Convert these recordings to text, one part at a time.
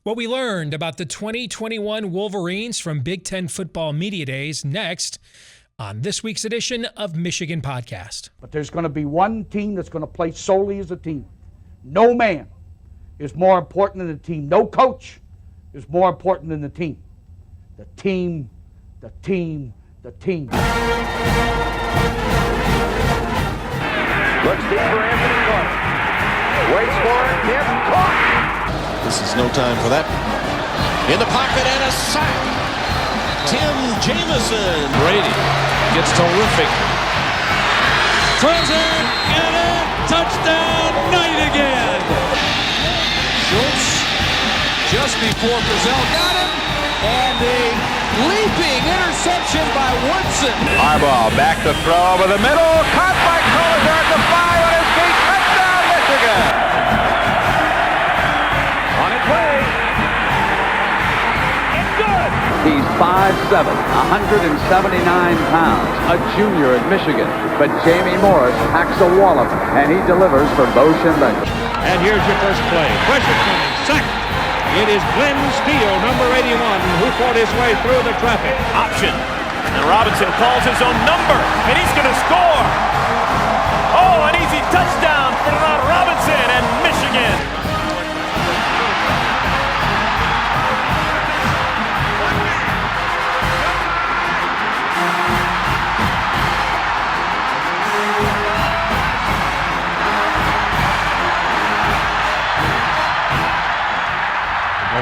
What we learned about the 2021 Wolverines from Big Ten Football Media Days next on this week's edition of Michigan Podcast. But there's going to be one team that's going to play solely as a team. No man is more important than the team. No coach is more important than the team. The team, the team, the team. Looks deep for Anthony Clark. Waits for it. Hit. Caught. This is no time for that. In the pocket and a sack. Tim Jamison. Brady gets terrific. Throws it and a touchdown. Knight again. Schultz just before Brazil got him. And a leaping interception by Woodson. Harbaugh back to throw over the middle. Caught by Collier at the 5 on his feet. Touchdown, Michigan. On its way. It's good. He's 5'7", 179 pounds, a junior at Michigan. But Jamie Morris packs a wallop, and he delivers for Bo Schembechler. And here's your first play. Pressure coming. Sack. It is Glenn Steele, number 81, who fought his way through the traffic. Option. And Robinson calls his own number, and he's going to score. Oh, an easy touchdown for Robinson and Michigan.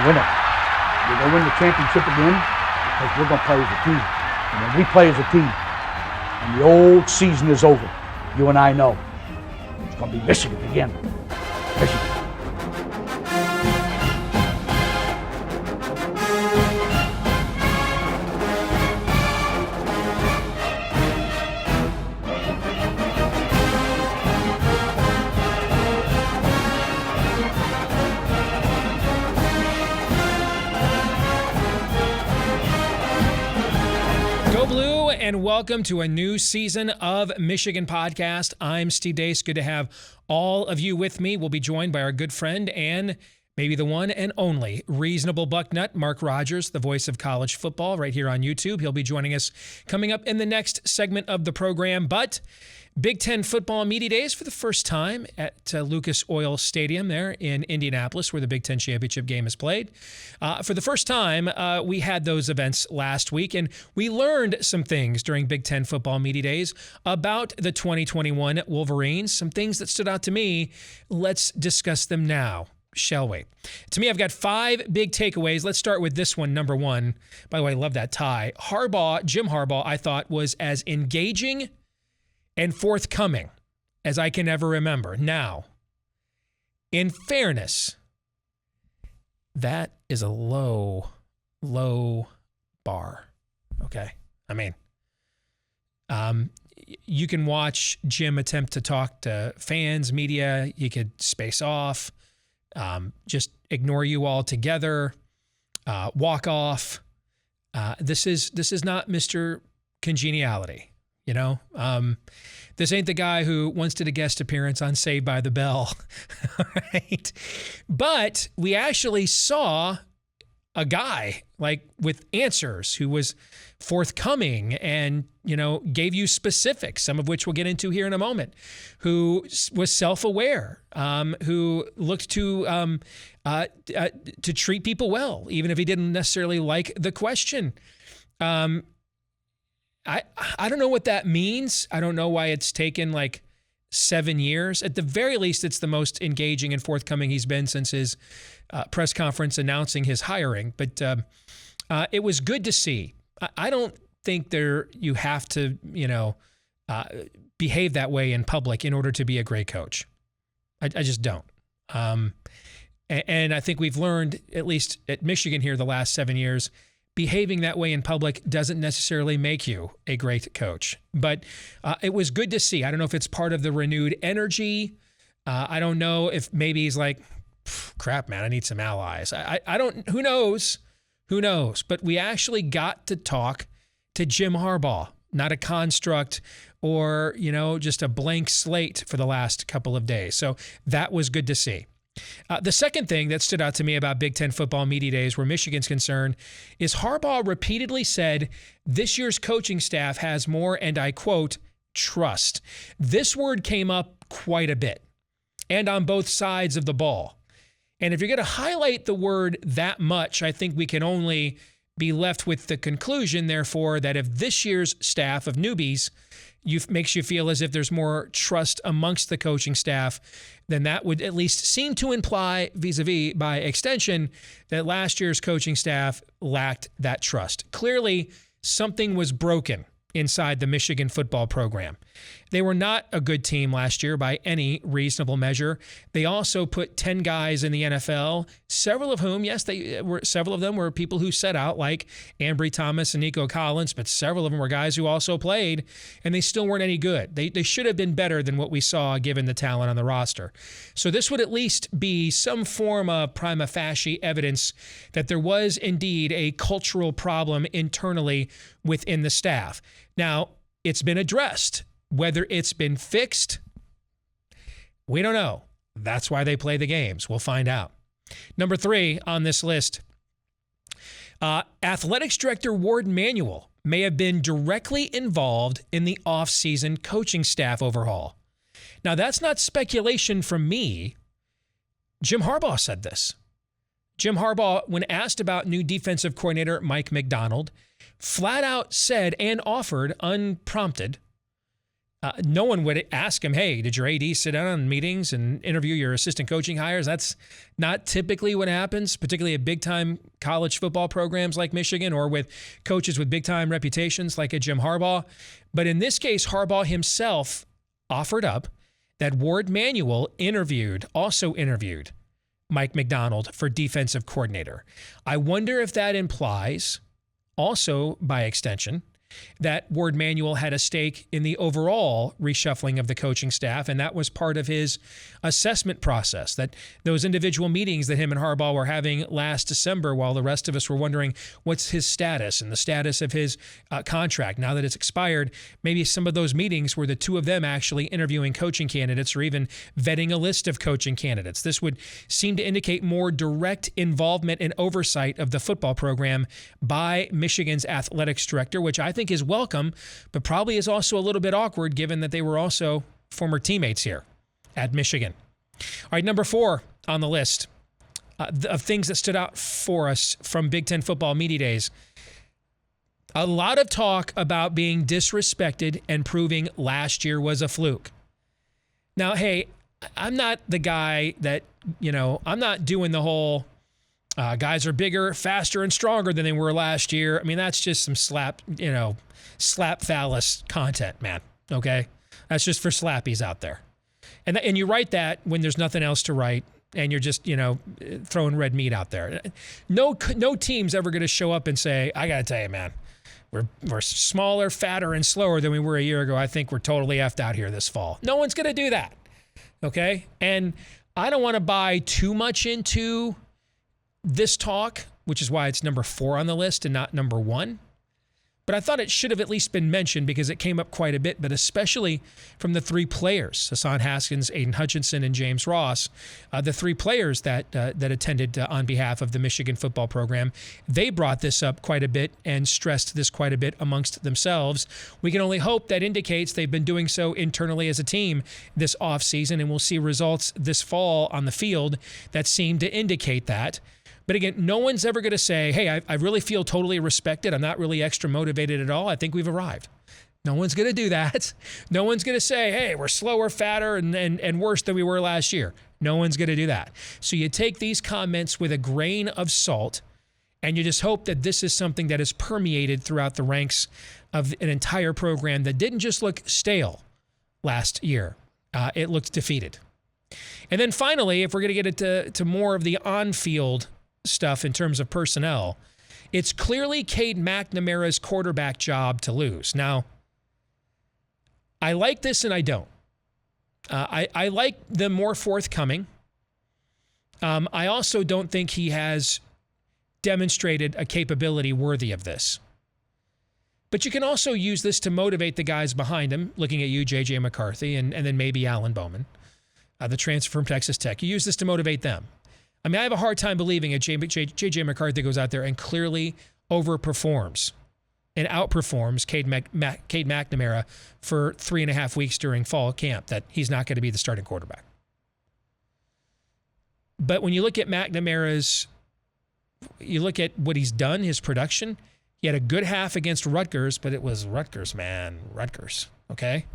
Win it. We're going to win the championship again because we're going to play as a team. And when we play as a team and the old season is over, you and I know it's going to be Michigan again. Michigan. And welcome to a new season of Michigan Podcast. I'm Steve Deace. Good to have all of you with me. We'll be joined by our good friend and maybe the one and only reasonable bucknut, Mark Rogers, the voice of college football right here on YouTube. He'll be joining us coming up in the next segment of the program. But Big Ten Football Media Days for the first time at Lucas Oil Stadium there in Indianapolis, where the Big Ten Championship game is played. For the first time, we had those events last week, and we learned some things during Big Ten Football Media Days about the 2021 Wolverines, some things that stood out to me. Let's discuss them now, shall we? To me, I've got 5 big takeaways. Let's start with this one, number 1. By the way, I love that tie. Jim Harbaugh, I thought, was as engaging and forthcoming as I can ever remember. Now, in fairness, that is a low bar, okay? I mean, you can watch Jim attempt to talk to fans, media. He could space off, just ignore you altogether, walk off. This is not Mr. Congeniality. You know, this ain't the guy who once did a guest appearance on Saved by the Bell, right? But we actually saw a guy like with answers who was forthcoming and, you know, gave you specifics, some of which we'll get into here in a moment, who was self-aware, who looked to treat people well, even if he didn't necessarily like the question. I don't know what that means. I don't know why it's taken like 7 years. At the very least, it's the most engaging and forthcoming he's been since his press conference announcing his hiring. But it was good to see. I don't think you have to, behave that way in public in order to be a great coach. I just don't. And I think we've learned, at least at Michigan here the last 7 years, behaving that way in public doesn't necessarily make you a great coach. But it was good to see. I don't know if it's part of the renewed energy. I don't know if maybe he's like, crap, man, I need some allies. I don't, who knows? Who knows? But we actually got to talk to Jim Harbaugh, not a construct or, just a blank slate for the last couple of days. So that was good to see. The second thing that stood out to me about Big Ten football media days where Michigan's concerned is Harbaugh repeatedly said this year's coaching staff has more, and I quote, trust. This word came up quite a bit and on both sides of the ball. And if you're going to highlight the word that much, I think we can only be left with the conclusion, therefore, that if this year's staff of newbies makes you feel as if there's more trust amongst the coaching staff, then that would at least seem to imply, vis-a-vis, by extension, that last year's coaching staff lacked that trust. Clearly, something was broken inside the Michigan football program. They were not a good team last year by any reasonable measure. They also put 10 guys in the NFL, several of whom, yes, several of them were people who set out, like Ambry Thomas and Nico Collins, but several of them were guys who also played, and they still weren't any good. They should have been better than what we saw given the talent on the roster. So this would at least be some form of prima facie evidence that there was indeed a cultural problem internally within the staff. Now, it's been addressed. Whether it's been fixed, we don't know. That's why they play the games. We'll find out. Number 3 on this list, athletics director Ward Manuel may have been directly involved in the offseason coaching staff overhaul. Now, that's not speculation from me. Jim Harbaugh said this. Jim Harbaugh, when asked about new defensive coordinator Mike Macdonald, flat out said and offered, unprompted, no one would ask him, hey, did your AD sit down on meetings and interview your assistant coaching hires? That's not typically what happens, particularly at big-time college football programs like Michigan or with coaches with big-time reputations like a Jim Harbaugh. But in this case, Harbaugh himself offered up that Ward Manuel also interviewed Mike Macdonald for defensive coordinator. I wonder if that implies, also by extension, that Ward Manuel had a stake in the overall reshuffling of the coaching staff, and that was part of his assessment process, that those individual meetings that him and Harbaugh were having last December while the rest of us were wondering what's his status and the status of his contract now that it's expired, maybe some of those meetings were the two of them actually interviewing coaching candidates or even vetting a list of coaching candidates. This would seem to indicate more direct involvement and oversight of the football program by Michigan's athletics director, which I think is welcome, but probably is also a little bit awkward given that they were also former teammates here at Michigan. All right, number 4 on the list of things that stood out for us from Big Ten football media days. A lot of talk about being disrespected and proving last year was a fluke. Now, hey, I'm not the guy that, I'm not doing the whole guys are bigger, faster, and stronger than they were last year. I mean, that's just some slap phallus content, man. Okay? That's just for slappies out there. And you write that when there's nothing else to write and you're just, throwing red meat out there. No team's ever going to show up and say, I got to tell you, man, we're smaller, fatter, and slower than we were a year ago. I think we're totally effed out here this fall. No one's going to do that. Okay? And I don't want to buy too much into this talk, which is why it's number 4 on the list and not number 1. But I thought it should have at least been mentioned because it came up quite a bit, but especially from the 3 players, Hassan Haskins, Aiden Hutchinson, and James Ross, the 3 players that attended on behalf of the Michigan football program. They brought this up quite a bit and stressed this quite a bit amongst themselves. We can only hope that indicates they've been doing so internally as a team this offseason, and we'll see results this fall on the field that seem to indicate that. But again, no one's ever going to say, hey, I really feel totally respected. I'm not really extra motivated at all. I think we've arrived. No one's going to do that. No one's going to say, hey, we're slower, fatter, and worse than we were last year. No one's going to do that. So you take these comments with a grain of salt, and you just hope that this is something that is permeated throughout the ranks of an entire program that didn't just look stale last year. It looked defeated. And then finally, if we're going to get into more of the on-field stuff in terms of personnel, it's clearly Cade McNamara's quarterback job to lose. Now, I like this and I don't. I like the more forthcoming. I also don't think he has demonstrated a capability worthy of this. But you can also use this to motivate the guys behind him, looking at you, J.J. McCarthy, and then maybe Alan Bowman. the transfer from Texas Tech. You use this to motivate them. I mean, I have a hard time believing that J.J. McCarthy goes out there and clearly overperforms and outperforms Cade McNamara for 3.5 weeks during fall camp, that he's not going to be the starting quarterback. But when you look at McNamara's, you look at what he's done, his production, he had a good half against Rutgers, but it was Rutgers, man. Rutgers, okay?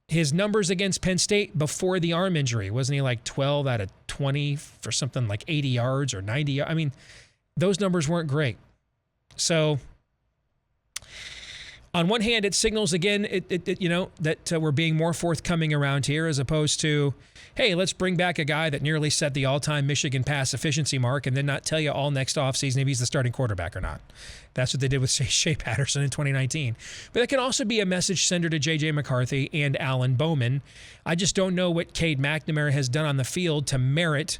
His numbers against Penn State before the arm injury, wasn't he like 12 out of 20 for something like 80 yards or 90 yards? I mean, those numbers weren't great. So on one hand, it signals again, that we're being more forthcoming around here, as opposed to, hey, let's bring back a guy that nearly set the all-time Michigan pass efficiency mark and then not tell you all next offseason if he's the starting quarterback or not. That's what they did with Shea Patterson in 2019. But that can also be a message sender to J.J. McCarthy and Alan Bowman. I just don't know what Cade McNamara has done on the field to merit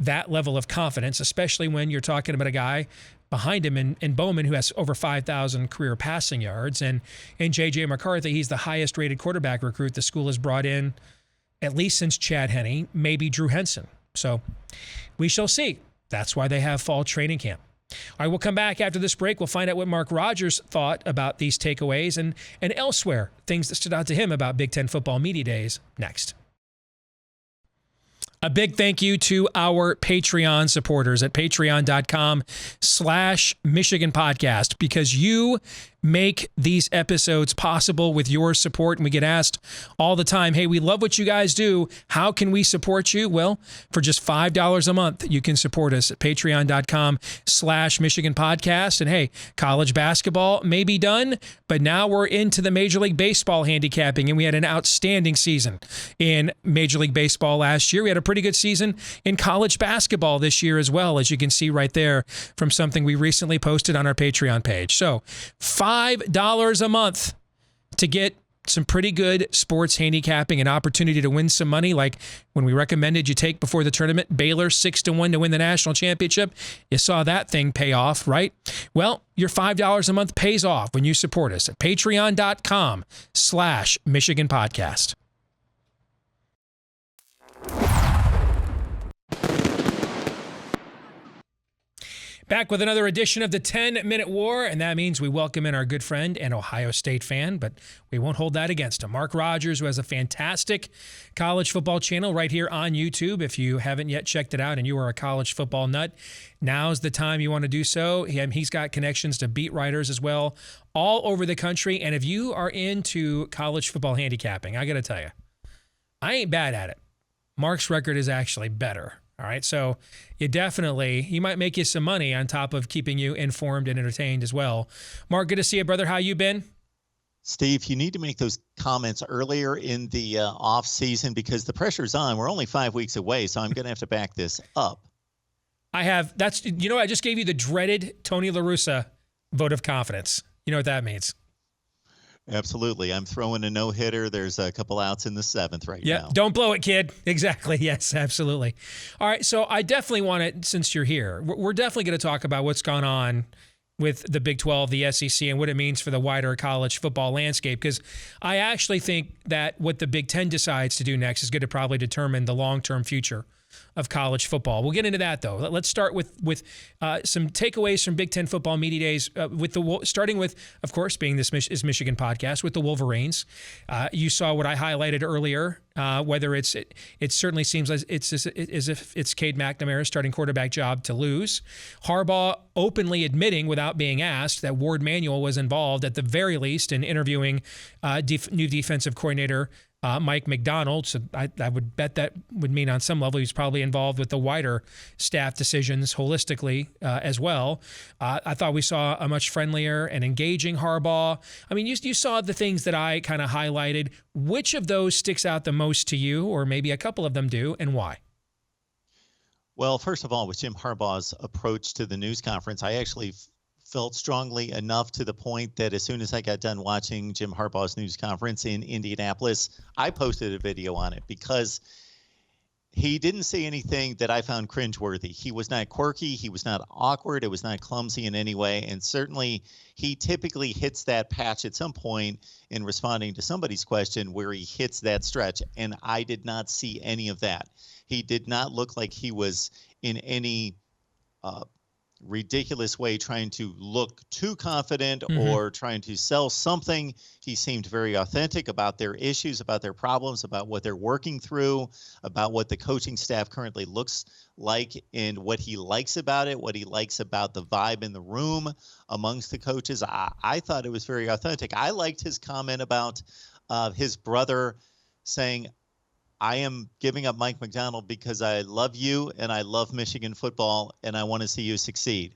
that level of confidence, especially when you're talking about a guy behind him in Bowman who has over 5,000 career passing yards. And in J.J. McCarthy, he's the highest rated quarterback recruit the school has brought in, at least since Chad Henne, maybe Drew Henson. So we shall see. That's why they have fall training camp. All right, we'll come back after this break. We'll find out what Mark Rogers thought about these takeaways and elsewhere, things that stood out to him about Big Ten football media days next. A big thank you to our Patreon supporters at patreon.com/Michigan Podcast, because you make these episodes possible with your support. And we get asked all the time, hey, we love what you guys do. How can we support you? Well, for just $5 a month, you can support us at patreon.com/Michigan Podcast. And hey, college basketball may be done, but now we're into the Major League Baseball handicapping, and we had an outstanding season in Major League Baseball last year. We had a pretty good season in college basketball this year as well, as you can see right there from something we recently posted on our Patreon page. So $5 a month to get some pretty good sports handicapping, an opportunity to win some money, like when we recommended you take before the tournament, Baylor 6-1 to win the national championship. You saw that thing pay off, right? Well, your $5 a month pays off when you support us at patreon.com/Michigan Podcast. Back with another edition of the 10-Minute War, and that means we welcome in our good friend and Ohio State fan, but we won't hold that against him, Mark Rogers, who has a fantastic college football channel right here on YouTube. If you haven't yet checked it out and you are a college football nut, now's the time you want to do so. He's got connections to beat writers as well all over the country, and if you are into college football handicapping, I got to tell you, I ain't bad at it. Mark's record is actually better. All right, so he might make you some money on top of keeping you informed and entertained as well. Mark, good to see you, brother. How you been? Steve, you need to make those comments earlier in the off season because the pressure's on. We're only 5 weeks away, so I'm going to have to back this up. I just gave you the dreaded Tony La Russa vote of confidence. You know what that means. Absolutely. I'm throwing a no-hitter. There's a couple outs in the seventh now. Yeah, don't blow it, kid. Exactly. Yes, absolutely. All right, so I definitely want to, since you're here, we're definitely going to talk about what's gone on with the Big 12, the SEC, and what it means for the wider college football landscape, because I actually think that what the Big 10 decides to do next is going to probably determine the long-term future of college football. We'll get into that, though. Let's start with some takeaways from Big Ten football media days, starting with, of course, being this is Michigan Podcast, with the Wolverines. You saw what I highlighted earlier, whether it certainly seems as if it's Cade McNamara's starting quarterback job to lose. Harbaugh openly admitting, without being asked, that Ward Manuel was involved, at the very least, in interviewing new defensive coordinator Mike McDonald. So I would bet that would mean on some level he's probably involved with the wider staff decisions holistically as well. I thought we saw a much friendlier and engaging Harbaugh. I mean, you saw the things that I kind of highlighted. Which of those sticks out the most to you, or maybe a couple of them do, and why? Well, first of all, with Jim Harbaugh's approach to the news conference, I actually felt strongly enough to the point that as soon as I got done watching Jim Harbaugh's news conference in Indianapolis, I posted a video on it, because he didn't say anything that I found cringeworthy. He was not quirky. He was not awkward. It was not clumsy in any way. And certainly he typically hits that patch at some point in responding to somebody's question where he hits that stretch. And I did not see any of that. He did not look like he was in any ridiculous way trying to look too confident or trying to sell something. He seemed very authentic about their issues, about their problems, about what they're working through, about what the coaching staff currently looks like and what he likes about it, what he likes about the vibe in the room amongst the coaches. I thought it was very authentic. I liked his comment about his brother saying, I am giving up Mike Macdonald because I love you and I love Michigan football and I want to see you succeed.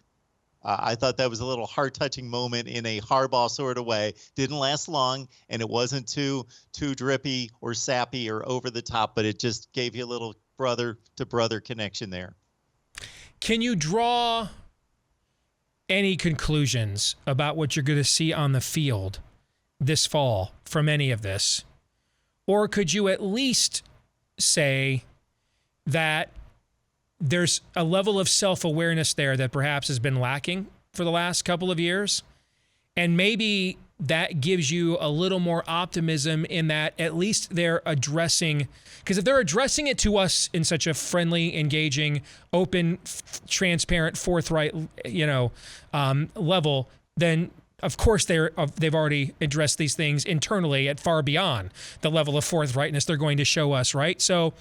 I thought that was a little heart-touching moment in a Harbaugh sort of way. Didn't last long, and it wasn't too drippy or sappy or over the top, but it just gave you a little brother-to-brother connection there. Can you draw any conclusions about what you're going to see on the field this fall from any of this? Or could you at least say that there's a level of self-awareness there that perhaps has been lacking for the last couple of years? And maybe that gives you a little more optimism in that at least they're addressing, because if they're addressing it to us in such a friendly, engaging, open, transparent, forthright, level, then of course, they've already addressed these things internally at far beyond the level of forthrightness they're going to show us, right? So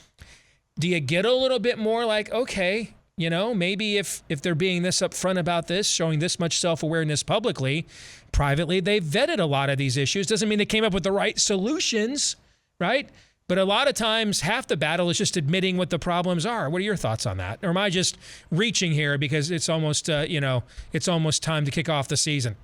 do you get a little bit more like, okay, maybe if they're being this upfront about this, showing this much self-awareness publicly, privately, they've vetted a lot of these issues. Doesn't mean they came up with the right solutions, right? But a lot of times, half the battle is just admitting what the problems are. What are your thoughts on that? Or am I just reaching here because it's almost, it's almost time to kick off the season?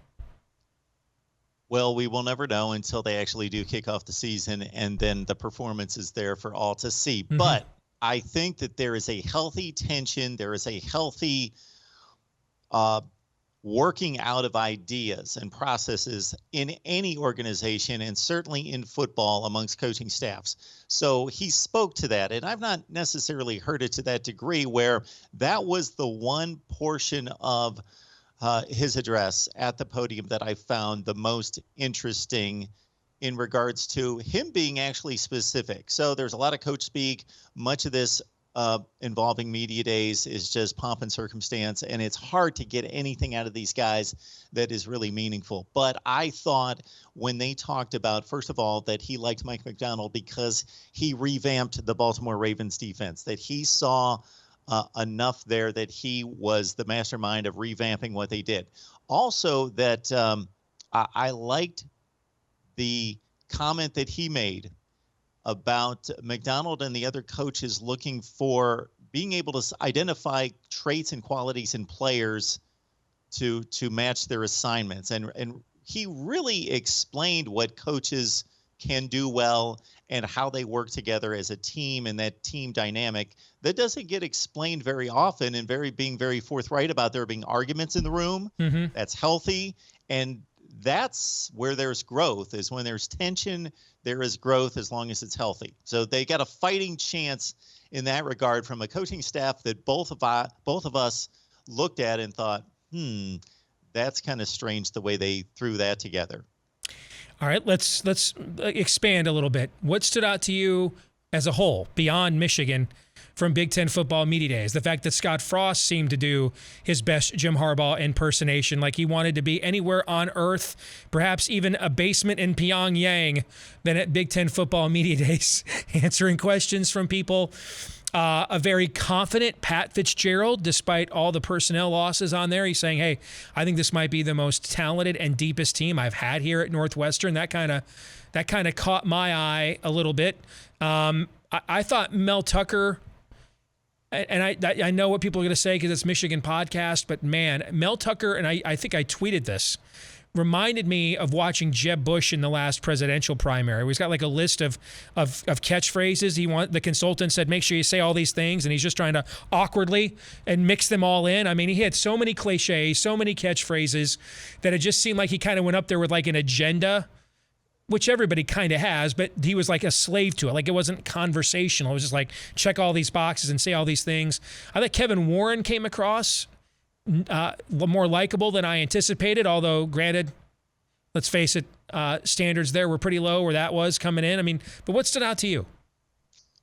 Well, we will never know until they actually do kick off the season, and then the performance is there for all to see. But I think that there is a healthy tension. There is a healthy working out of ideas and processes in any organization, and certainly in football amongst coaching staffs. So he spoke to that, and I've not necessarily heard it to that degree where that was the one portion of his address at the podium that I found the most interesting in regards to him being actually specific. So there's a lot of coach speak. Much of this involving media days is just pomp and circumstance, and it's hard to get anything out of these guys that is really meaningful. But I thought when they talked about, first of all, that he liked Mike Macdonald because he revamped the Baltimore Ravens defense, that he saw enough there that he was the mastermind of revamping what they did. Also, that I liked the comment that he made about Macdonald and the other coaches looking for being able to identify traits and qualities in players to match their assignments. And he really explained what coaches can do well and how they work together as a team and that team dynamic that doesn't get explained very often, and being very forthright about there being arguments in the room. That's healthy. And that's where there's growth, is when there's tension, there is growth as long as it's healthy. So they got a fighting chance in that regard from a coaching staff that both of us looked at and thought, that's kind of strange the way they threw that together. All right, let's expand a little bit. What stood out to you as a whole, beyond Michigan, from Big Ten football media days? The fact that Scott Frost seemed to do his best Jim Harbaugh impersonation, like he wanted to be anywhere on earth, perhaps even a basement in Pyongyang, than at Big Ten football media days, answering questions from people. A very confident Pat Fitzgerald, despite all the personnel losses on there. He's saying, hey, I think this might be the most talented and deepest team I've had here at Northwestern. That kind of caught my eye a little bit. I thought Mel Tucker, and I know what people are going to say because it's Michigan podcast, but man, Mel Tucker, and I think I tweeted this, reminded me of watching Jeb Bush in the last presidential primary. He's got like a list of catchphrases. The consultant said, make sure you say all these things, and he's just trying to awkwardly and mix them all in. I mean, he had so many cliches, so many catchphrases that it just seemed like he kind of went up there with like an agenda which everybody kind of has, but he was like a slave to it. Like it wasn't conversational. It was just like check all these boxes and say all these things. I thought Kevin Warren came across more likable than I anticipated, although granted, let's face it, standards there were pretty low where that was coming in. I mean, but what stood out to you?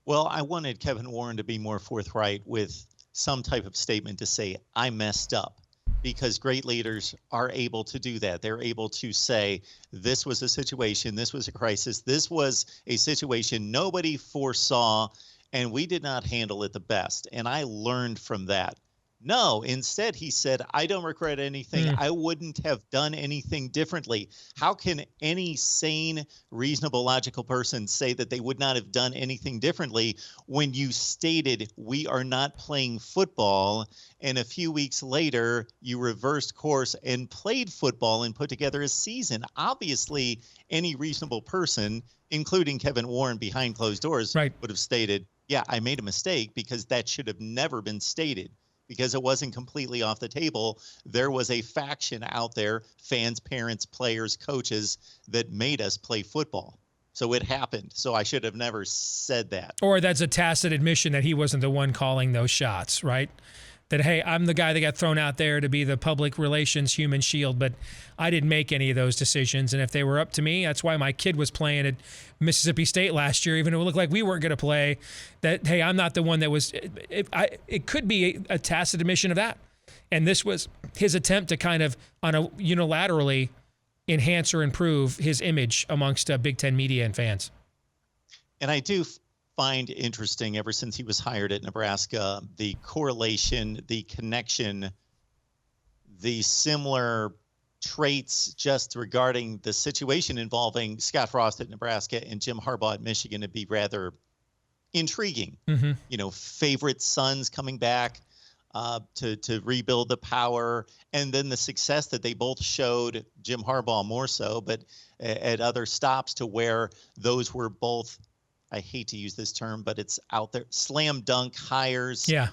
Well, I wanted Kevin Warren to be more forthright with some type of statement to say, I messed up, because great leaders are able to do that. They're able to say, this was a situation, this was a crisis, this was a situation nobody foresaw, and we did not handle it the best. And I learned from that. No, instead he said, I don't regret anything. I wouldn't have done anything differently. How can any sane, reasonable, logical person say that they would not have done anything differently when you stated we are not playing football, and a few weeks later you reversed course and played football and put together a season? Obviously, any reasonable person, including Kevin Warren behind closed doors, would have stated, yeah, I made a mistake, because that should have never been stated. Because it wasn't completely off the table. There was a faction out there, fans, parents, players, coaches, that made us play football. So it happened. So I should have never said that. Or that's a tacit admission that he wasn't the one calling those shots, right? That, hey, I'm the guy that got thrown out there to be the public relations human shield, but I didn't make any of those decisions. And if they were up to me, that's why my kid was playing at Mississippi State last year, even though it looked like we weren't going to play, that, hey, I'm not the one that was. It could be a tacit admission of that. And this was his attempt to kind of unilaterally enhance or improve his image amongst Big Ten media and fans. And I do find interesting, ever since he was hired at Nebraska, the correlation, the connection, the similar traits just regarding the situation involving Scott Frost at Nebraska and Jim Harbaugh at Michigan to be rather intriguing. Favorite sons coming back to rebuild the power, and then the success that they both showed, Jim Harbaugh more so, but at other stops, to where those were both, I hate to use this term, but it's out there, slam dunk hires. Yeah.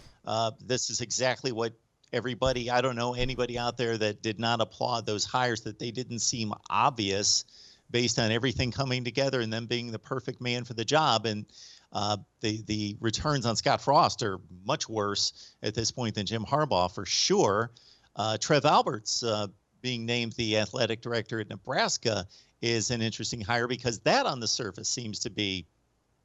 This is exactly what everybody, I don't know anybody out there that did not applaud those hires, that they didn't seem obvious based on everything coming together and them being the perfect man for the job. And the returns on Scott Frost are much worse at this point than Jim Harbaugh, for sure. Trev Alberts being named the athletic director at Nebraska is an interesting hire, because that on the surface seems to be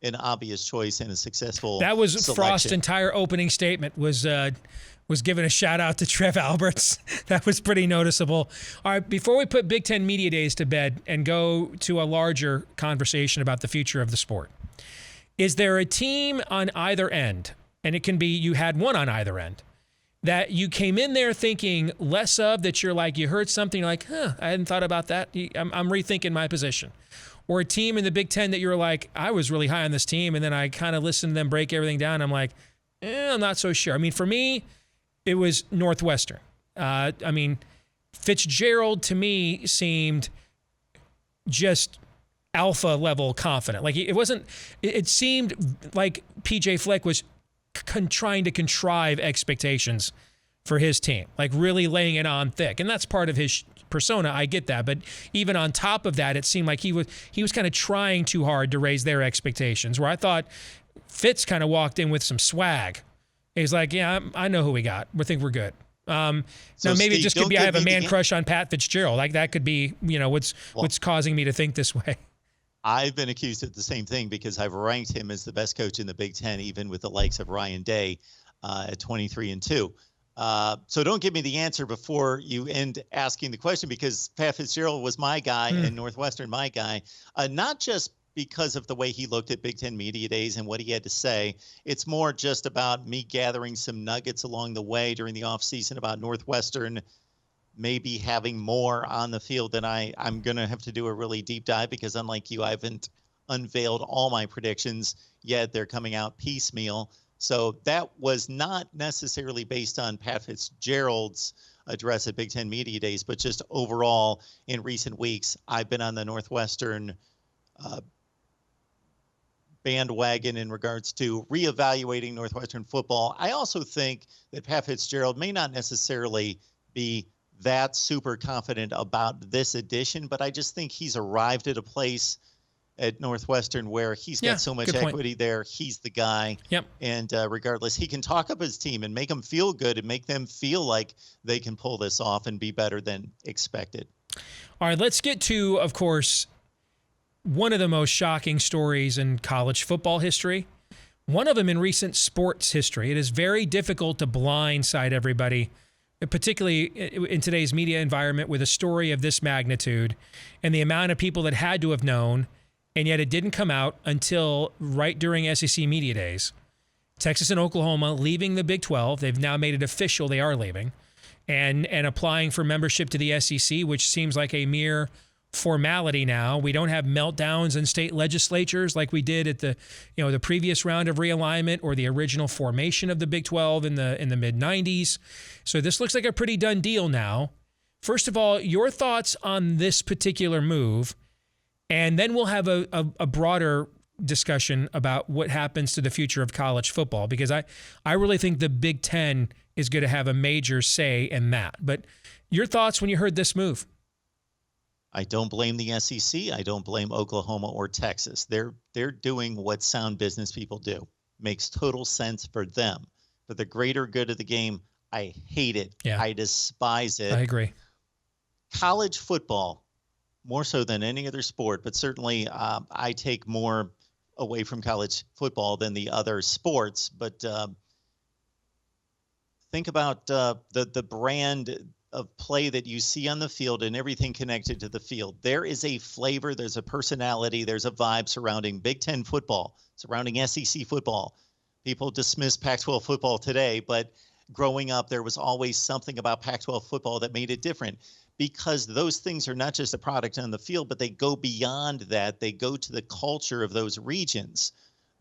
an obvious choice and a successful That was selection. Frost's entire opening statement was giving a shout out to Trev Alberts. That was pretty noticeable. All right, before we put Big Ten Media Days to bed and go to a larger conversation about the future of the sport, is there a team on either end, and it can be you had one on either end, that you came in there thinking less of, that you're like, you heard something, you're like, I hadn't thought about that. I'm rethinking my position. Or a team in the Big Ten that you're like, I was really high on this team, and then I kind of listened to them break everything down. I'm like, I'm not so sure. I mean, for me, it was Northwestern. Fitzgerald to me seemed just alpha level confident. Like it seemed like PJ Fleck was trying to contrive expectations for his team, like really laying it on thick. And that's part of his persona. I get that. But even on top of that, it seemed like he was kind of trying too hard to raise their expectations, where I thought Fitz kind of walked in with some swag. He's like, yeah, I know who we got. We think we're good. Now maybe it just could be I have a man crush on Pat Fitzgerald. Like that could be, what's causing me to think this way. I've been accused of the same thing, because I've ranked him as the best coach in the Big Ten, even with the likes of Ryan Day at 23-2. So don't give me the answer before you end asking the question, because Pat Fitzgerald was my guy and Northwestern my guy, not just because of the way he looked at Big Ten Media Days and what he had to say. It's more just about me gathering some nuggets along the way during the offseason about Northwestern maybe having more on the field than I'm going to have to do a really deep dive, because unlike you, I haven't unveiled all my predictions yet. They're coming out piecemeal. So that was not necessarily based on Pat Fitzgerald's address at Big Ten Media Days, but just overall in recent weeks, I've been on the Northwestern bandwagon in regards to reevaluating Northwestern football. I also think that Pat Fitzgerald may not necessarily be that super confident about this addition, but I just think he's arrived at a place at Northwestern where he's got so much equity there. He's the guy. Yep. And regardless, he can talk up his team and make them feel good and make them feel like they can pull this off and be better than expected. All right, let's get to, of course, one of the most shocking stories in college football history. One of them in recent sports history. It is very difficult to blindside everybody, particularly in today's media environment, with a story of this magnitude and the amount of people that had to have known, and yet it didn't come out until right during SEC Media Days. Texas and Oklahoma leaving the Big 12. They've now made it official they are leaving, and applying for membership to the SEC, which seems like a mere formality now. We don't have meltdowns in state legislatures like we did at the previous round of realignment or the original formation of the Big 12 in the mid-90s. So this looks like a pretty done deal now. First of all, your thoughts on this particular move, and then we'll have a broader discussion about what happens to the future of college football, because I really think the Big Ten is going to have a major say in that. But your thoughts when you heard this move? I don't blame the SEC. I don't blame Oklahoma or Texas. They're doing what sound business people do. Makes total sense for them. For the greater good of the game, I hate it. Yeah. I despise it. I agree. College football, more so than any other sport, but certainly I take more away from college football than the other sports. But think about the brand of play that you see on the field and everything connected to the field. There is a flavor, there's a personality, there's a vibe surrounding Big Ten football, surrounding SEC football. People dismiss Pac-12 football today, but growing up, there was always something about Pac-12 football that made it different, because those things are not just a product on the field, but they go beyond that. They go to the culture of those regions,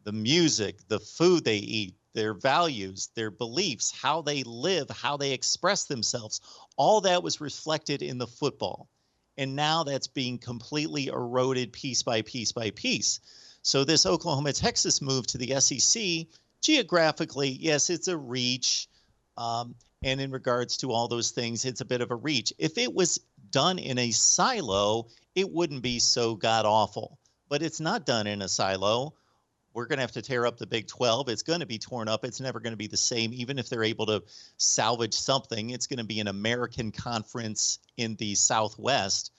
the music, the food they eat, their values, their beliefs, how they live, how they express themselves. All that was reflected in the football. And now that's being completely eroded piece by piece by piece. So this Oklahoma-Texas move to the SEC, geographically, yes, it's a reach. And in regards to all those things, it's a bit of a reach. If it was done in a silo, it wouldn't be so god-awful. But it's not done in a silo. We're going to have to tear up the Big 12. It's going to be torn up. It's never going to be the same. Even if they're able to salvage something, it's going to be an American conference in the Southwest.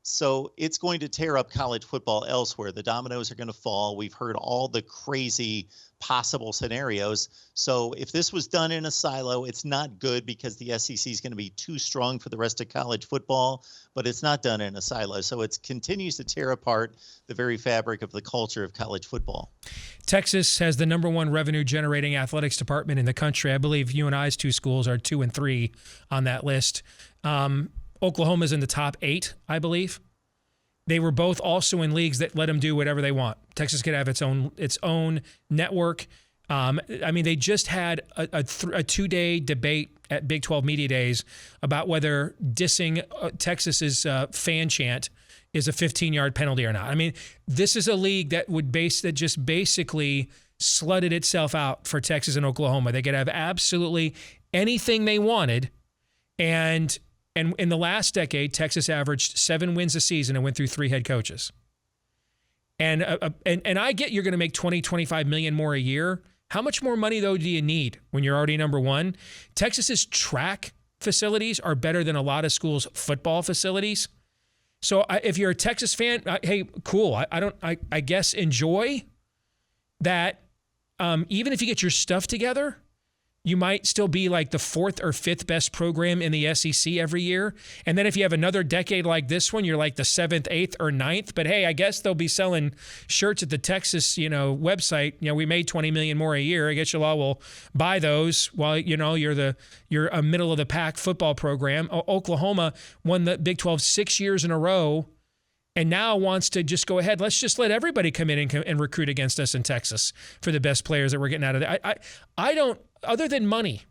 So it's going to tear up college football elsewhere. The dominoes are going to fall. We've heard all the crazy possible scenarios. So if this was done in a silo, it's not good, because the SEC is going to be too strong for the rest of college football, but it's not done in a silo. So it continues to tear apart the very fabric of the culture of college football. Texas has the #1 revenue generating athletics department in the country. I believe you and I's two schools are 2 and 3 on that list. Oklahoma's in the top 8, I believe. They were both also in leagues that let them do whatever they want. Texas could have its own network. I mean, they just had a 2-day debate at Big 12 Media Days about whether dissing Texas's fan chant is a 15-yard penalty or not. I mean, this is a league that just basically slutted itself out for Texas and Oklahoma. They could have absolutely anything they wanted, and in the last decade, Texas averaged 7 wins a season and went through 3 head coaches. And I get you're going to make $20-25 million more a year. How much more money, though, do you need when you're already #1? Texas's track facilities are better than a lot of schools' football facilities. So if you're a Texas fan, hey, cool. I guess enjoy that. Even if you get your stuff together, you might still be like the 4th or 5th best program in the SEC every year. And then if you have another decade like this one, you're like the 7th, 8th, or 9th. But hey, I guess they'll be selling shirts at the Texas, website. We made $20 million more a year. I guess you all will buy those while, you're a middle of the pack football program. Oklahoma won the Big 12 6 years in a row, and now wants to just go ahead. Let's just let everybody come in and recruit against us in Texas for the best players that we're getting out of there. I don't, other than money,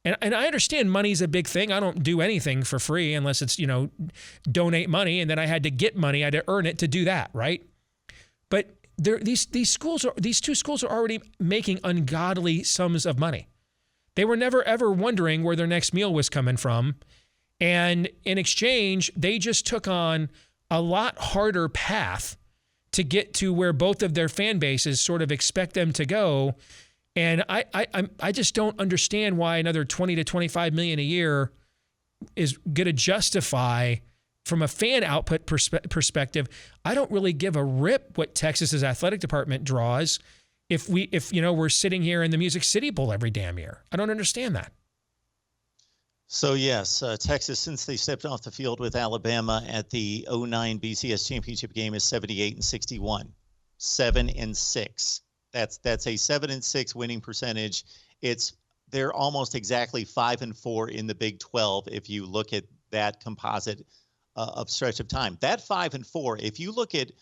and I understand money's a big thing. I don't do anything for free unless it's, donate money, and then I had to get money. I had to earn it to do that, right? But these two schools are already making ungodly sums of money. They were never, ever wondering where their next meal was coming from. And in exchange, they just took on a lot harder path to get to where both of their fan bases sort of expect them to go. And I just don't understand why another 20 to 25 million a year is going to justify, from a fan output perspective. I don't really give a rip what Texas's athletic department draws if we're sitting here in the Music City Bowl every damn year. I don't understand that. So yes, Texas, since they stepped off the field with Alabama at the 2009 BCS championship game, is 78-61, 7-6. That's a 7-6 winning percentage. They're almost exactly 5-4 in the Big 12 if you look at that composite of stretch of time. That 5-4, if you look at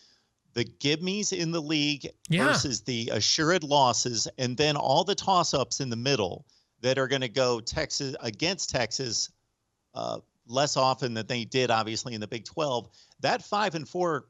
the give-me's in the league versus the assured losses, and then all the toss-ups in the middle that are going to go Texas against Texas less often than they did, obviously, in the Big 12. That 5-4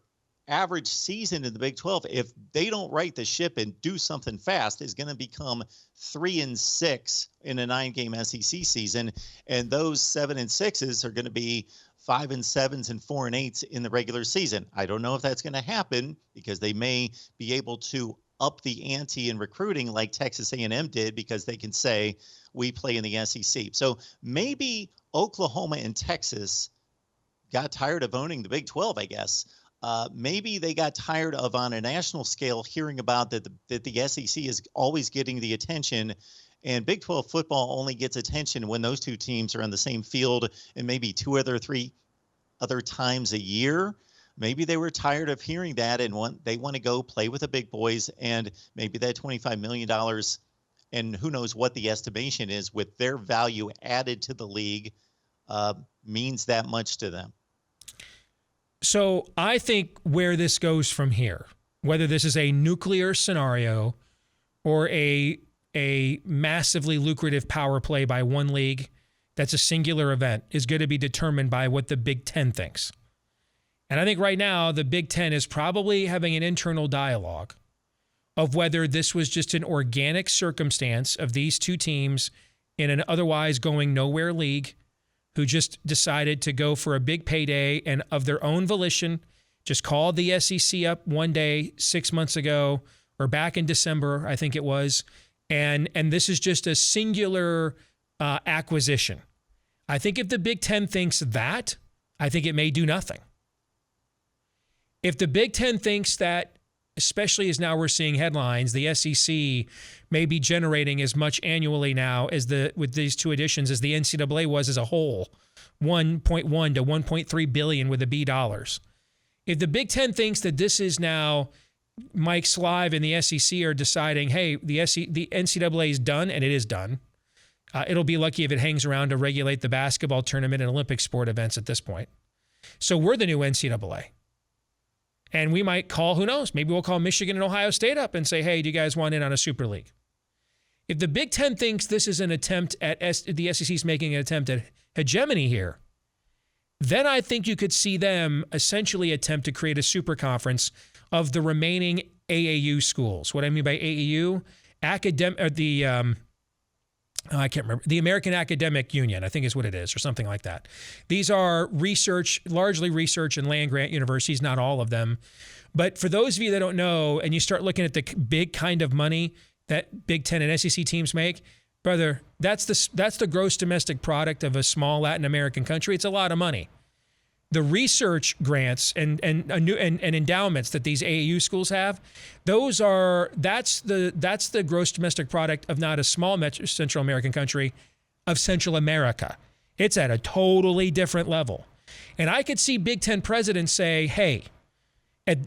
average season in the Big 12, if they don't right the ship and do something fast, is going to become 3-6 in a 9-game SEC season. And those 7-6s are going to be 5-7s and 4-8s in the regular season. I don't know if that's going to happen because they may be able to up the ante in recruiting like Texas A&M did, because they can say we play in the SEC. So maybe Oklahoma and Texas got tired of owning the Big 12, I guess. Maybe they got tired of, on a national scale, hearing about that the SEC is always getting the attention, and Big 12 football only gets attention when those two teams are on the same field and maybe 2 or 3 other times a year. Maybe they were tired of hearing that and they want to go play with the big boys, and maybe that $25 million, and who knows what the estimation is, with their value added to the league, means that much to them. So I think where this goes from here, whether this is a nuclear scenario or a massively lucrative power play by one league that's a singular event, is going to be determined by what the Big Ten thinks. And I think right now the Big Ten is probably having an internal dialogue of whether this was just an organic circumstance of these two teams in an otherwise going nowhere league who just decided to go for a big payday and of their own volition just called the SEC up one day 6 months ago, or back in December, I think it was. And this is just a singular acquisition. I think if the Big Ten thinks that, I think it may do nothing. If the Big Ten thinks that, especially as now we're seeing headlines, the SEC may be generating as much annually now as with these two additions as the NCAA was as a whole, 1.1 to 1.3 billion with a B dollars. If the Big Ten thinks that this is now Mike Slive and the SEC are deciding, hey, the NCAA is done, and it is done. It'll be lucky if it hangs around to regulate the basketball tournament and Olympic sport events at this point. So we're the new NCAA. And we might call, who knows, maybe we'll call Michigan and Ohio State up and say, hey, do you guys want in on a Super League? If the Big Ten thinks this is an attempt at, the SEC's making an attempt at hegemony here, then I think you could see them essentially attempt to create a super conference of the remaining AAU schools. What I mean by AAU, I can't remember, the American Academic Union, I think is what it is, or something like that. These are largely research and land-grant universities, not all of them. But for those of you that don't know, and you start looking at the big kind of money that Big Ten and SEC teams make, brother, that's the gross domestic product of a small Latin American country. It's a lot of money. The research grants and endowments that these AAU schools have, that's the gross domestic product of not a small Central American country, of Central America. It's at a totally different level. And I could see Big Ten presidents say, hey,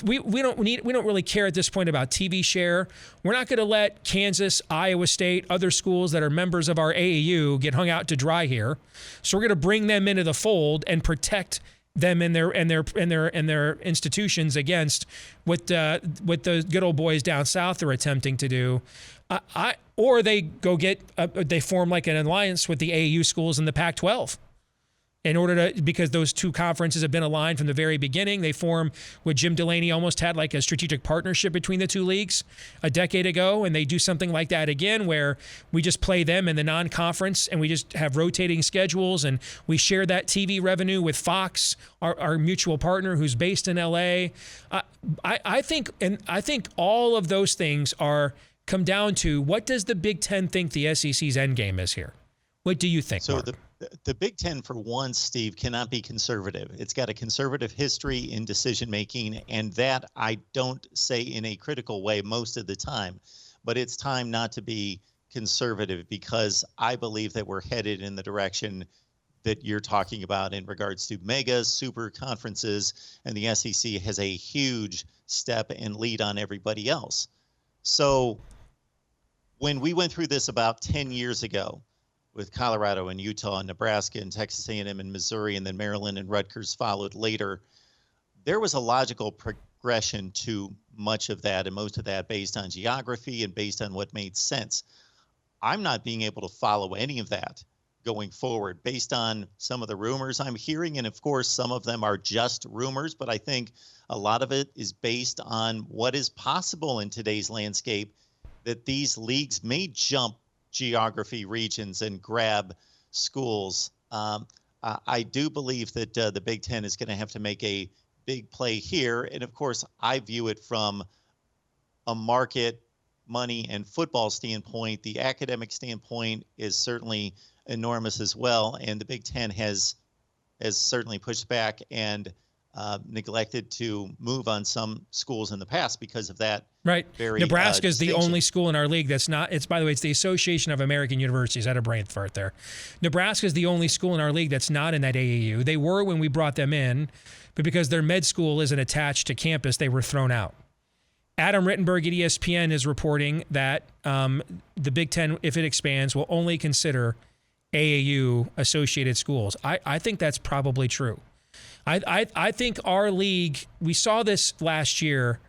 we don't really care at this point about TV share. We're not going to let Kansas, Iowa State, other schools that are members of our AAU get hung out to dry here. So we're going to bring them into the fold and protect them and their institutions against what the good old boys down south are attempting to do. Or they go they form like an alliance with the AAU schools in the Pac-12. because those two conferences have been aligned from the very beginning. They form what Jim Delaney almost had like a strategic partnership between the two leagues a decade ago, and they do something like that again where we just play them in the non-conference and we just have rotating schedules, and we share that TV revenue with Fox, our mutual partner who's based in LA. I think all of those things come down to, what does the Big Ten think the SEC's end game is here? What do you think, So Mark? the Big Ten, for one, Steve, cannot be conservative. It's got a conservative history in decision making, and that I don't say in a critical way most of the time. But it's time not to be conservative, because I believe that we're headed in the direction that you're talking about in regards to mega super conferences, and the SEC has a huge step and lead on everybody else. So when we went through this about 10 years ago, with Colorado and Utah and Nebraska and Texas A&M and Missouri, and then Maryland and Rutgers followed later, there was a logical progression to much of that, and most of that based on geography and based on what made sense. I'm not being able to follow any of that going forward based on some of the rumors I'm hearing. And of course, some of them are just rumors, but I think a lot of it is based on what is possible in today's landscape, that these leagues may jump geography regions and grab schools. I do believe that the Big Ten is going to have to make a big play here. And of course, I view it from a market, money, and football standpoint. The academic standpoint is certainly enormous as well. And the Big Ten has certainly pushed back and neglected to move on some schools in the past because of that. Right. Very, Nebraska is the distinction. only school in our league that's not. It's, by the way, it's the Association of American Universities. I had a brain fart there. Nebraska is the only school in our league that's not in that AAU. They were when we brought them in, but because their med school isn't attached to campus, they were thrown out. Adam Rittenberg at ESPN is reporting that the Big Ten, if it expands, will only consider AAU associated schools. I think that's probably true. I think our league, we saw this last year.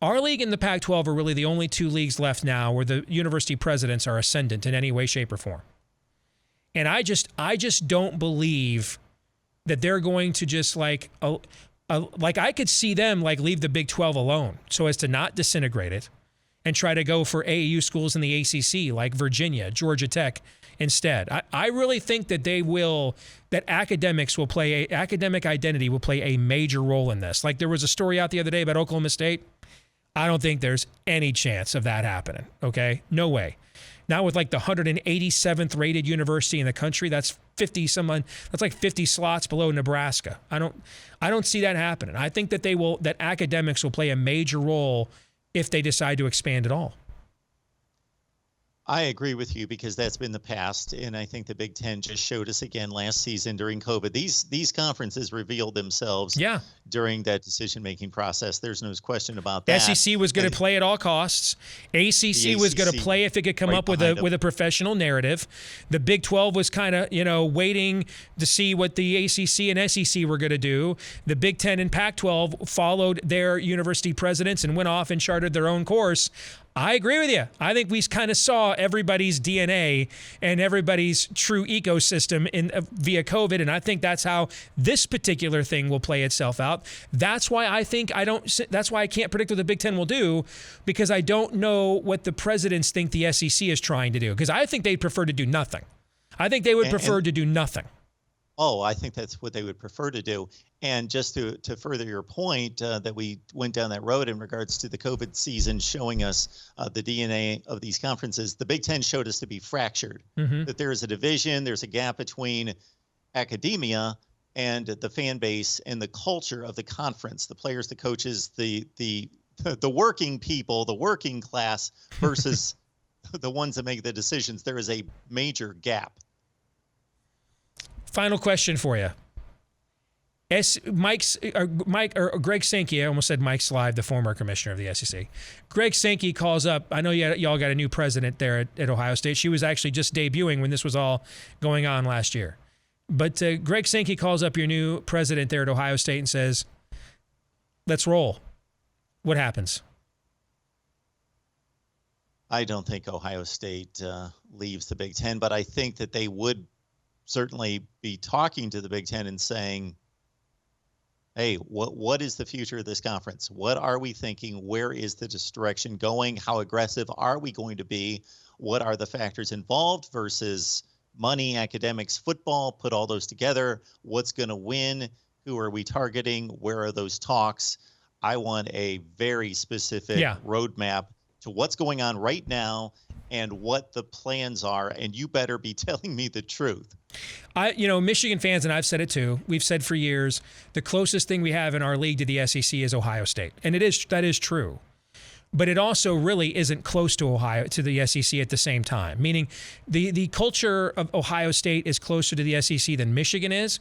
Our league and the Pac-12 are really the only two leagues left now where the university presidents are ascendant in any way, shape, or form. And I just don't believe that they're going to just like I could see them like leave the Big 12 alone so as to not disintegrate it and try to go for AAU schools in the ACC like Virginia, Georgia Tech instead. I really think that academic identity will play a major role in this. Like there was a story out the other day about Oklahoma State. I don't think there's any chance of that happening, okay? No way. Not with like the 187th rated university in the country. That's 50 slots below Nebraska. I don't see that happening. I think that academics will play a major role if they decide to expand at all. I agree with you because that's been the past, and I think the Big Ten just showed us again last season during COVID. These conferences revealed themselves during that decision-making process. There's no question about that. SEC was going to play at all costs. ACC was going to play if it could come up with a professional narrative. The Big 12 was kind of waiting to see what the ACC and SEC were going to do. The Big 10 and Pac-12 followed their university presidents and went off and charted their own course. I agree with you. I think we kind of saw everybody's DNA and everybody's true ecosystem via COVID, and I think that's how this particular thing will play itself out. That's why I can't predict what the Big Ten will do, because I don't know what the presidents think the SEC is trying to do, because I think they'd prefer to do nothing. I think they would prefer to do nothing. Oh, I think that's what they would prefer to do. And just to further your point that we went down that road in regards to the COVID season showing us the DNA of these conferences, the Big Ten showed us to be fractured, that there is a division, there's a gap between academia and the fan base and the culture of the conference, the players, the coaches, the working people, the working class versus the ones that make the decisions. There is a major gap. Final question for you. Greg Sankey, I almost said Mike Slive, the former commissioner of the SEC. Greg Sankey calls up, I know y'all got a new president there at Ohio State. She was actually just debuting when this was all going on last year. But Greg Sankey calls up your new president there at Ohio State and says, let's roll. What happens? I don't think Ohio State leaves the Big Ten, but I think that they would certainly be talking to the Big Ten and saying, hey, what is the future of this conference? What are we thinking? Where is the direction going? How aggressive are we going to be? What are the factors involved versus money, academics, football? Put all those together. What's going to win? Who are we targeting? Where are those talks? I want a very specific roadmap to what's going on right now and what the plans are, and you better be telling me the truth. Michigan fans, and I've said it too, we've said for years, the closest thing we have in our league to the SEC is Ohio State. And that is true. But it also really isn't close to the SEC at the same time, meaning the culture of Ohio State is closer to the SEC than Michigan is,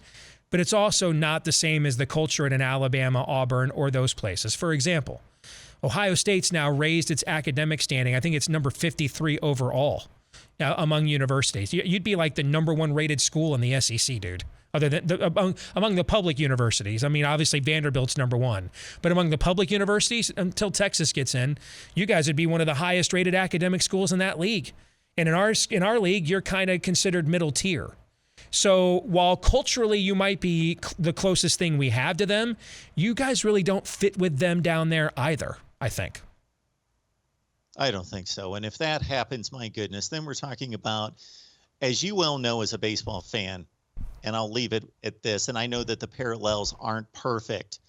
but it's also not the same as the culture in an Alabama, Auburn, or those places. For example, Ohio State's now raised its academic standing. I think it's number 53 overall among universities. You'd be like the number 1 rated school in the SEC, dude, other than among the public universities. I mean, obviously Vanderbilt's number 1, but among the public universities, until Texas gets in, you guys would be one of the highest rated academic schools in that league. And in our league, you're kind of considered middle tier. So while culturally you might be the closest thing we have to them, you guys really don't fit with them down there either, I think. I don't think so. And if that happens, my goodness, then we're talking about, as you well know as a baseball fan, and I'll leave it at this, and I know that the parallels aren't perfect,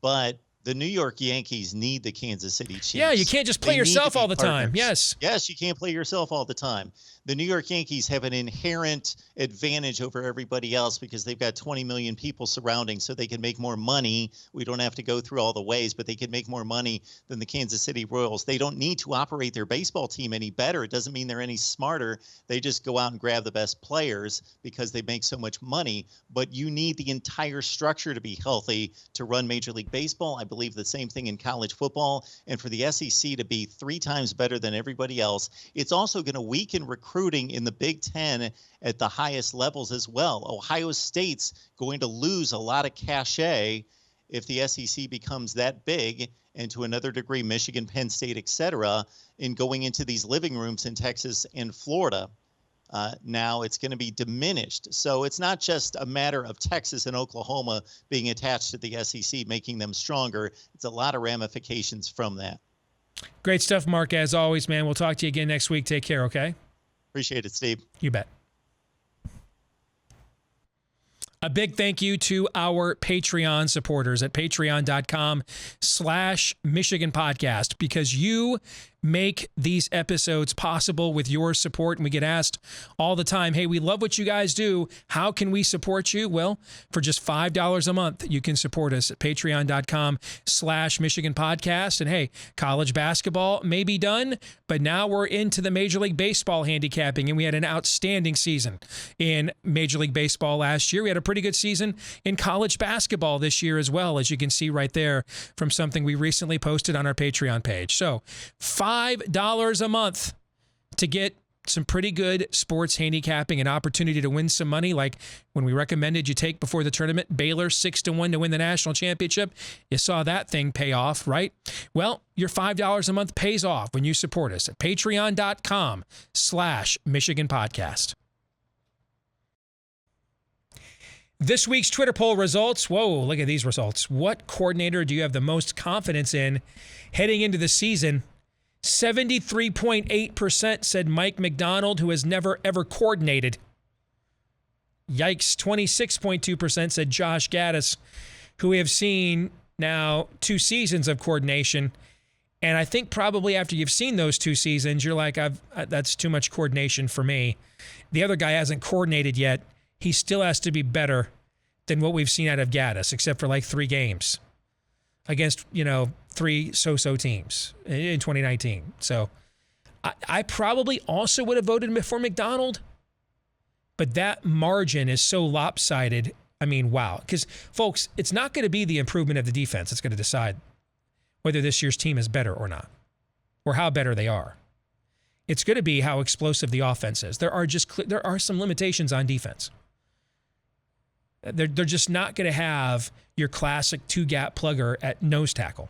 but the New York Yankees need the Kansas City Chiefs. Yeah, you can't just play yourself all the time. Yes, you can't play yourself all the time. The New York Yankees have an inherent advantage over everybody else because they've got 20 million people surrounding, so they can make more money. We don't have to go through all the ways, but they can make more money than the Kansas City Royals. They don't need to operate their baseball team any better. It doesn't mean they're any smarter. They just go out and grab the best players because they make so much money. But you need the entire structure to be healthy to run Major League Baseball. I believe the same thing in college football. And for the SEC to be 3 times better than everybody else, it's also going to weaken recruiting in the Big Ten at the highest levels as well. Ohio State's going to lose a lot of cachet if the SEC becomes that big, and to another degree, Michigan, Penn State, etc., in going into these living rooms in Texas and Florida. Now it's going to be diminished. So it's not just a matter of Texas and Oklahoma being attached to the SEC, making them stronger. It's a lot of ramifications from that. Great stuff, Mark, as always, man. We'll talk to you again next week. Take care, okay? Appreciate it, Steve. You bet. A big thank you to our Patreon supporters at patreon.com/Michigan Podcast, because you make these episodes possible with your support. And we get asked all the time, hey, we love what you guys do. How can we support you? Well, for just $5 a month, you can support us at patreon.com/Michigan Podcast. And hey, college basketball may be done, but now we're into the Major League Baseball handicapping, and we had an outstanding season in Major League Baseball last year. We had a pretty good season in college basketball this year as well, as you can see right there from something we recently posted on our Patreon page. So $5 a month to get some pretty good sports handicapping, an opportunity to win some money, like when we recommended you take before the tournament, Baylor 6-1 to win the national championship. You saw that thing pay off, right? Well, your $5 a month pays off when you support us at patreon.com/Michigan Podcast. This week's Twitter poll results. Whoa, look at these results. What coordinator do you have the most confidence in heading into the season? 73.8% said Mike Macdonald, who has never, ever coordinated. Yikes. 26.2% said Josh Gaddis, who we have seen now 2 seasons of coordination. And I think probably after you've seen those 2 seasons, you're like, that's too much coordination for me. The other guy hasn't coordinated yet. He still has to be better than what we've seen out of Gaddis, except for like 3 games against, 3 so-so teams in 2019. So I probably also would have voted for Macdonald, but that margin is so lopsided. I mean, wow. Because, folks, it's not going to be the improvement of the defense that's going to decide whether this year's team is better or not, or how better they are. It's going to be how explosive the offense is. There are some limitations on defense. They're just not going to have your classic 2-gap plugger at nose tackle.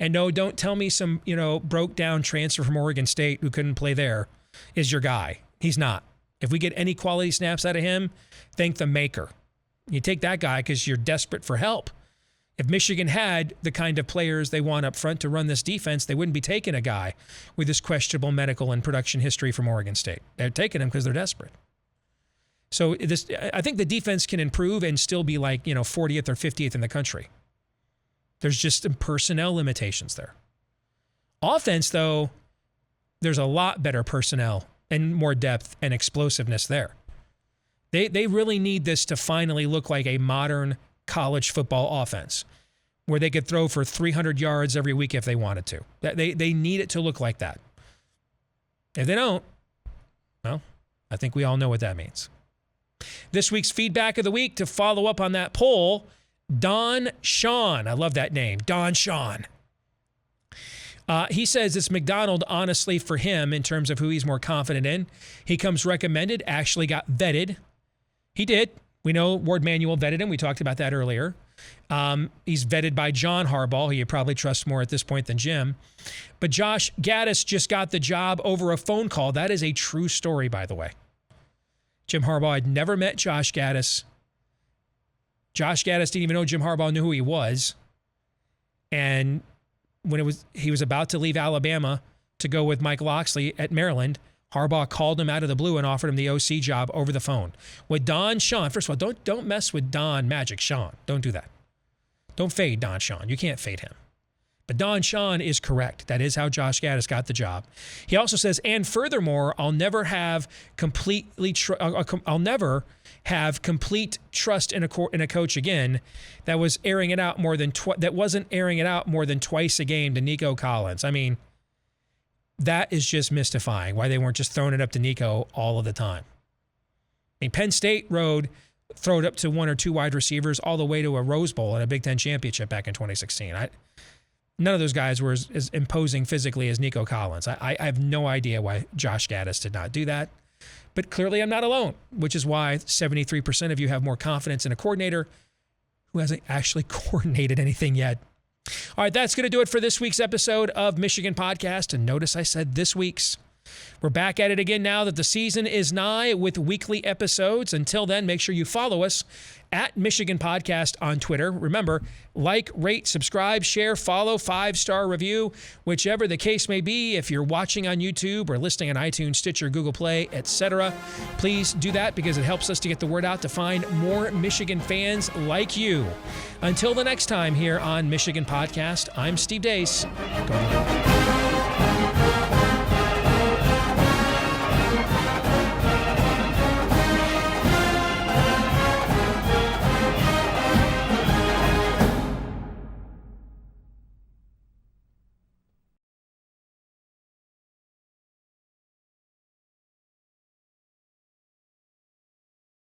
And no, don't tell me some, broke down transfer from Oregon State who couldn't play there is your guy. He's not. If we get any quality snaps out of him, thank the maker. You take that guy because you're desperate for help. If Michigan had the kind of players they want up front to run this defense, they wouldn't be taking a guy with this questionable medical and production history from Oregon State. They're taking him because they're desperate. So I think the defense can improve and still be like, 40th or 50th in the country. There's just some personnel limitations there. Offense, though, there's a lot better personnel and more depth and explosiveness there. They really need this to finally look like a modern college football offense where they could throw for 300 yards every week if they wanted to. They need it to look like that. If they don't, well, I think we all know what that means. This week's feedback of the week, to follow up on that poll, Don Sean. I love that name, Don Sean. He says it's McDonald, honestly, for him in terms of who he's more confident in. He comes recommended, actually got vetted. He did. We know Ward Manuel vetted him. We talked about that earlier. He's vetted by John Harbaugh, who you probably trust more at this point than Jim. But Josh Gaddis just got the job over a phone call. That is a true story, by the way. Jim Harbaugh had never met Josh Gaddis. Josh Gaddis didn't even know Jim Harbaugh knew who he was. And when he was about to leave Alabama to go with Mike Loxley at Maryland, Harbaugh called him out of the blue and offered him the OC job over the phone. With Don Sean, first of all, don't mess with Don Magic Sean. Don't do that. Don't fade Don Sean. You can't fade him. But Don Sean is correct. That is how Josh Gaddis got the job. He also says, and furthermore, I'll never have complete trust in a coach again that was airing it out more than wasn't airing it out more than twice a game to Nico Collins. I mean, that is just mystifying why they weren't just throwing it up to Nico all of the time. I mean, Penn State throw it up to one or two wide receivers all the way to a Rose Bowl and a Big Ten championship back in 2016. None of those guys were as imposing physically as Nico Collins. I have no idea why Josh Gaddis did not do that. But clearly I'm not alone, which is why 73% of you have more confidence in a coordinator who hasn't actually coordinated anything yet. All right, that's going to do it for this week's episode of Michigan Podcast. And notice I said this week's. We're back at it again now that the season is nigh with weekly episodes. Until then, make sure you follow us at Michigan Podcast on Twitter. Remember, like, rate, subscribe, share, follow, 5-star review, whichever the case may be. If you're watching on YouTube or listening on iTunes, Stitcher, Google Play, etc., please do that because it helps us to get the word out to find more Michigan fans like you. Until the next time here on Michigan Podcast, I'm Steve Deace. Go